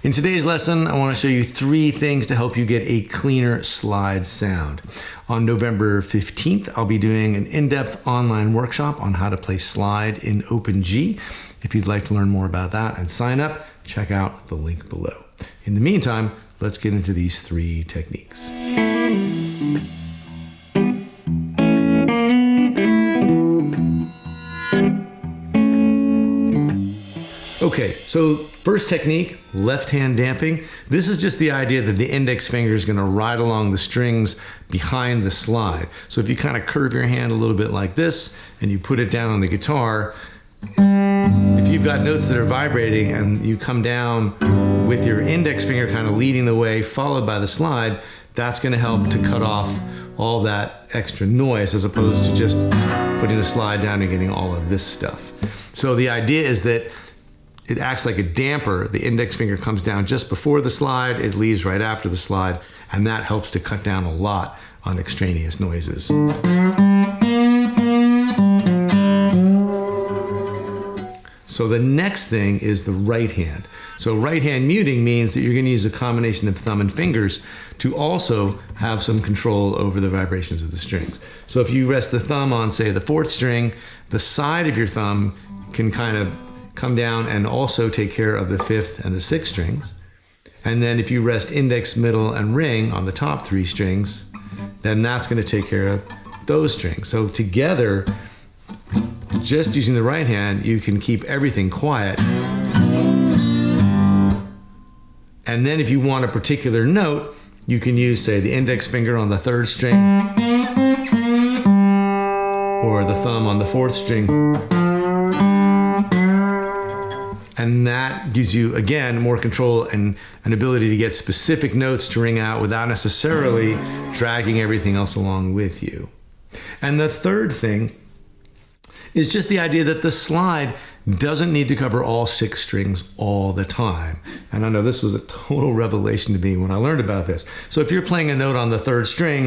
In today's lesson, I want to show you 3 things to help you get a cleaner slide sound. On November 15th, I'll be doing an in-depth online workshop on how to play slide in OpenG. If you'd like to learn more about that and sign up, check out the link below. In the meantime, let's get into these 3 techniques. Okay, so first technique, left hand damping. This is just the idea that the index finger is going to ride along the strings behind the slide. So if you kind of curve your hand a little bit like this and you put it down on the guitar, if you've got notes that are vibrating and you come down with your index finger kind of leading the way, followed by the slide, that's going to help to cut off all that extra noise as opposed to just putting the slide down and getting all of this stuff. So the idea is that it acts like a damper. The index finger comes down just before the slide, it leaves right after the slide, and that helps to cut down a lot on extraneous noises. So the next thing is the right hand. So right hand muting means that you're going to use a combination of thumb and fingers to also have some control over the vibrations of the strings. So if you rest the thumb on, say, the 4th string, the side of your thumb can kind of come down and also take care of the 5th and the 6th strings. And then if you rest index, middle, and ring on the top 3 strings, then that's going to take care of those strings. So together, just using the right hand, you can keep everything quiet. And then if you want a particular note, you can use, say, the index finger on the 3rd string or the thumb on the 4th string. And that gives you, again, more control and an ability to get specific notes to ring out without necessarily dragging everything else along with you. And the third thing is just the idea that the slide doesn't need to cover all 6 strings all the time. And I know this was a total revelation to me when I learned about this. So if you're playing a note on the 3rd string,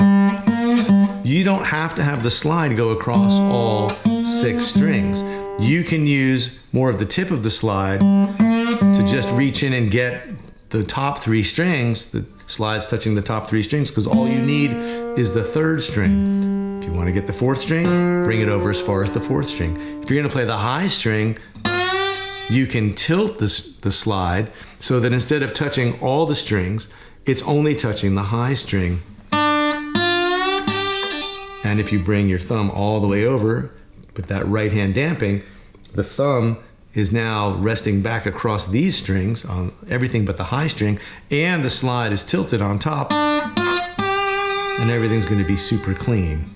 you don't have to have the slide go across all 6 strings. You can use more of the tip of the slide to just reach in and get the top 3 strings, the slides touching the top 3 strings, because all you need is the 3rd string. If you want to get the 4th string, bring it over as far as the 4th string. If you're going to play the high string, you can tilt the slide so that instead of touching all the strings, it's only touching the high string. And if you bring your thumb all the way over with that right hand damping, the thumb is now resting back across these strings on everything but the high string, and the slide is tilted on top, and everything's going to be super clean.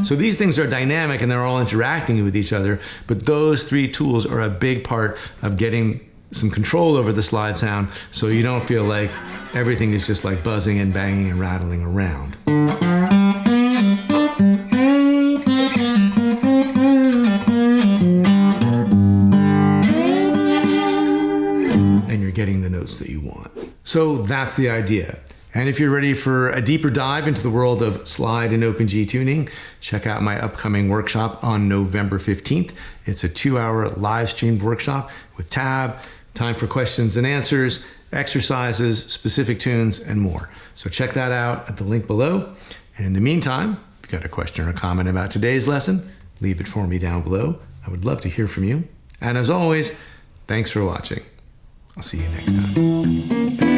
So these things are dynamic and they're all interacting with each other, but those 3 tools are a big part of getting some control over the slide sound so you don't feel like everything is just like buzzing and banging and rattling around. And you're getting the notes that you want. So that's the idea. And if you're ready for a deeper dive into the world of slide and OpenG tuning, check out my upcoming workshop on November 15th. It's a 2-hour live streamed workshop with tab, time for questions and answers, exercises, specific tunes, and more. So check that out at the link below. And in the meantime, if you've got a question or a comment about today's lesson, leave it for me down below. I would love to hear from you. And as always, thanks for watching. I'll see you next time.